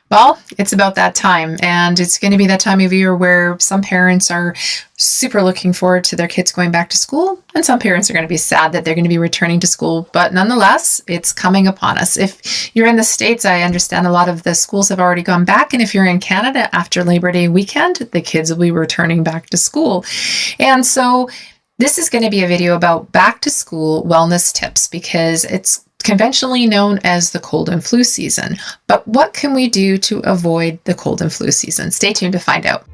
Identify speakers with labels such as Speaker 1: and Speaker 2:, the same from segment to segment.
Speaker 1: Well, it's about that time, and it's going to be that time of year where some parents are super looking forward to their kids going back to school, and some parents are going to be sad that they're going to be returning to school. But nonetheless, it's coming upon us. If you're in the States, I understand a lot of the schools have already gone back, and if you're in Canada after Labor Day weekend, the kids will be returning back to school. And so this is going to be a video about back to school wellness tips because it's conventionally known as the cold and flu season. But what can we do to avoid the cold and flu season? Stay tuned to find out.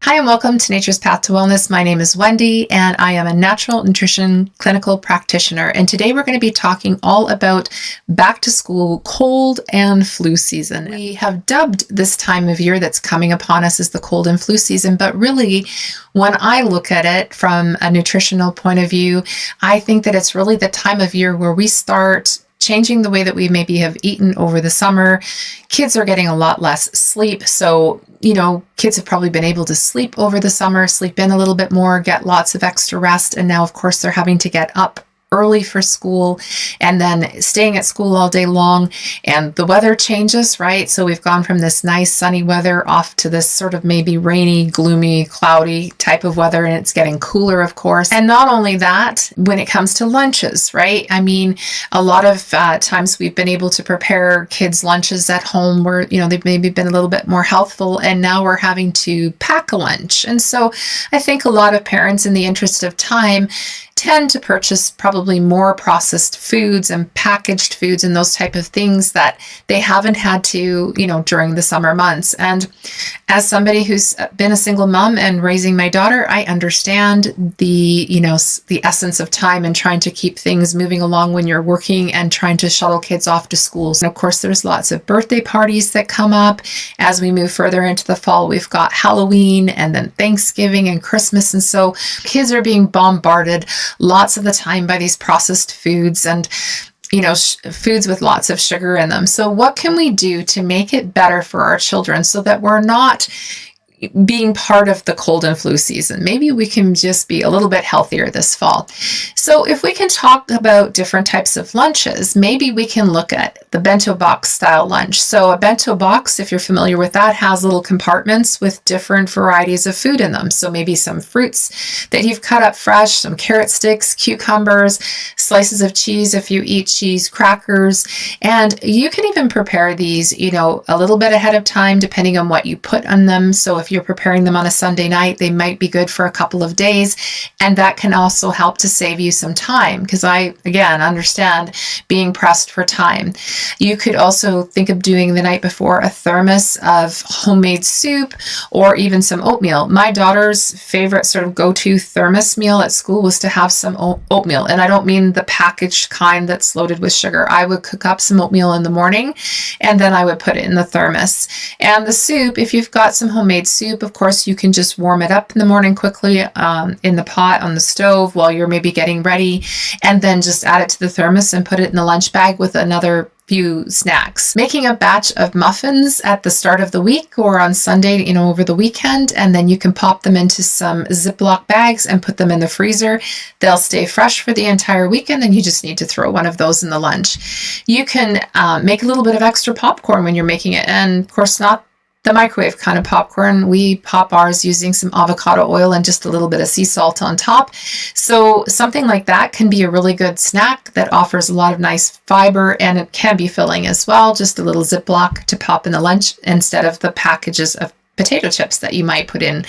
Speaker 1: Hi, and welcome to Nature's Path to Wellness. My name is Wendy, and I am a natural nutrition clinical practitioner. And today we're going to be talking all about back to school cold and flu season. We have dubbed this time of year that's coming upon us as the cold and flu season, but really, when I look at it from a nutritional point of view, I think that it's really the time of year where we start changing the way that we maybe have eaten over the summer. Kids are getting a lot less sleep. So, kids have probably been able to sleep over the summer, sleep in a little bit more, get lots of extra rest. And now, of course, they're having to get up early for school and then staying at school all day long, and the weather changes, right? So we've gone from this nice sunny weather off to this sort of maybe rainy, gloomy, cloudy type of weather, and it's getting cooler, of course. And not only that, when it comes to lunches, right? I mean, a lot of times we've been able to prepare kids' lunches at home where, they've maybe been a little bit more healthful, and now we're having to pack a lunch. And so I think a lot of parents, in the interest of time, tend to purchase probably more processed foods and packaged foods and those type of things that they haven't had to, during the summer months. And as somebody who's been a single mom and raising my daughter, I understand the essence of time and trying to keep things moving along when you're working and trying to shuttle kids off to school. And of course, there's lots of birthday parties that come up as we move further into the fall. We've got Halloween and then Thanksgiving and Christmas. And so kids are being bombarded lots of the time by these processed foods and foods with lots of sugar in them. So what can we do to make it better for our children so that we're not being part of the cold and flu season? Maybe we can just be a little bit healthier this fall. So if we can talk about different types of lunches, maybe we can look at the bento box style lunch. So a bento box, if you're familiar with that, has little compartments with different varieties of food in them. So maybe some fruits that you've cut up fresh, some carrot sticks, cucumbers, slices of cheese if you eat cheese, crackers. And you can even prepare these, a little bit ahead of time, depending on what you put on them. So if you're preparing them on a Sunday night, they might be good for a couple of days. And that can also help to save you some time, because I, again, understand being pressed for time. You could also think of doing the night before a thermos of homemade soup or even some oatmeal. My daughter's favorite sort of go-to thermos meal at school was to have some oatmeal. And I don't mean the packaged kind that's loaded with sugar. I would cook up some oatmeal in the morning and then I would put it in the thermos. And the soup, if you've got some homemade soup, of course, you can just warm it up in the morning quickly in the pot on the stove while you're maybe getting ready, and then just add it to the thermos and put it in the lunch bag with another few snacks. Making a batch of muffins at the start of the week or on Sunday, over the weekend, and then you can pop them into some Ziploc bags and put them in the freezer. They'll stay fresh for the entire weekend, and you just need to throw one of those in the lunch. You can make a little bit of extra popcorn when you're making it, and of course not the microwave kind of popcorn. We pop ours using some avocado oil and just a little bit of sea salt on top. So something like that can be a really good snack that offers a lot of nice fiber, and it can be filling as well. Just a little Ziploc to pop in the lunch instead of the packages of potato chips that you might put in.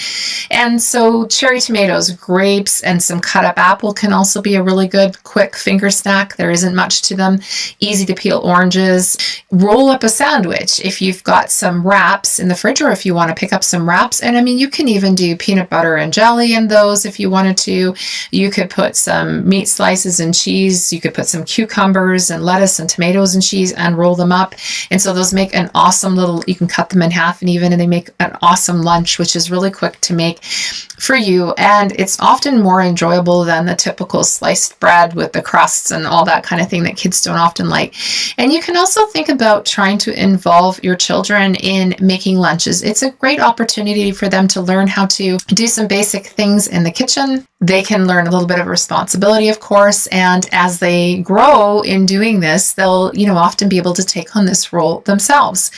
Speaker 1: And so cherry tomatoes, grapes, and some cut up apple can also be a really good quick finger snack. There isn't much to them. Easy to peel oranges. Roll up a sandwich if you've got some wraps in the fridge, or if you want to pick up some wraps. And I mean, you can even do peanut butter and jelly in those if you wanted to. You could put some meat slices and cheese. You could put some cucumbers and lettuce and tomatoes and cheese and roll them up. And so those make an awesome little, you can cut them in half and they make an awesome lunch, which is really quick to make for you. And it's often more enjoyable than the typical sliced bread with the crusts and all that kind of thing that kids don't often like. And you can also think about trying to involve your children in making lunches. It's a great opportunity for them to learn how to do some basic things in the kitchen. They can learn a little bit of responsibility, of course, and as they grow in doing this, they'll, often be able to take on this role themselves.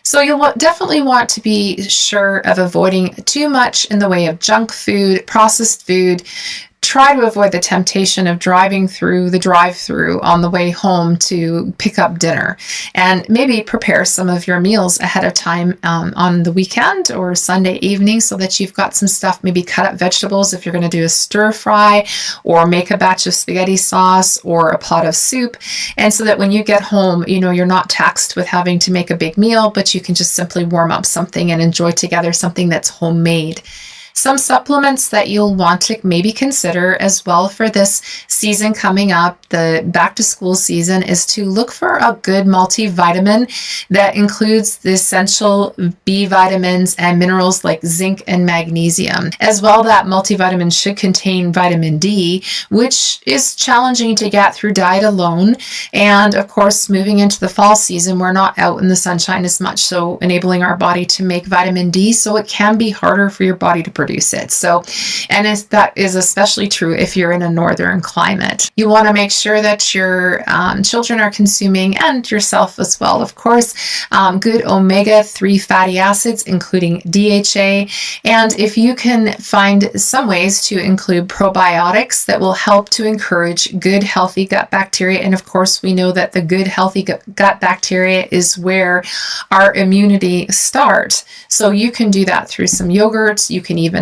Speaker 1: So you'll definitely want to be sure of avoiding too much in the way of junk food, processed food. Try to avoid the temptation of driving through the drive-through on the way home to pick up dinner, and maybe prepare some of your meals ahead of time on the weekend or Sunday evening so that you've got some stuff, maybe cut up vegetables if you're going to do a stir fry, or make a batch of spaghetti sauce or a pot of soup. And so that when you get home, you're not taxed with having to make a big meal, but you can just simply warm up something and enjoy together something that's homemade. Some supplements that you'll want to maybe consider as well for this season coming up, the back to school season, is to look for a good multivitamin that includes the essential B vitamins and minerals like zinc and magnesium. As well, that multivitamin should contain vitamin D, which is challenging to get through diet alone. And of course, moving into the fall season, we're not out in the sunshine as much, so enabling our body to make vitamin D, so it can be harder for your body to produce it. So, and that is especially true if you're in a northern climate. You want to make sure that your children are consuming, and yourself as well, of course, good omega-3 fatty acids, including DHA. And if you can find some ways to include probiotics that will help to encourage good, healthy gut bacteria. And of course, we know that the good, healthy gut bacteria is where our immunity starts. So you can do that through some yogurts. You can even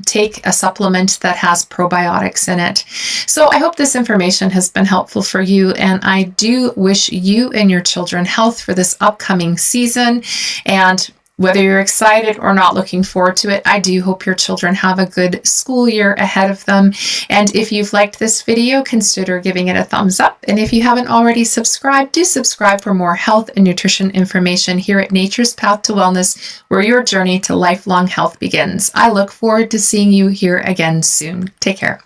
Speaker 1: take a supplement that has probiotics in it. So I hope this information has been helpful for you, and I do wish you and your children health for this upcoming season. And whether you're excited or not looking forward to it, I do hope your children have a good school year ahead of them. And if you've liked this video, consider giving it a thumbs up. And if you haven't already subscribed, do subscribe for more health and nutrition information here at Nature's Path to Wellness, where your journey to lifelong health begins. I look forward to seeing you here again soon. Take care.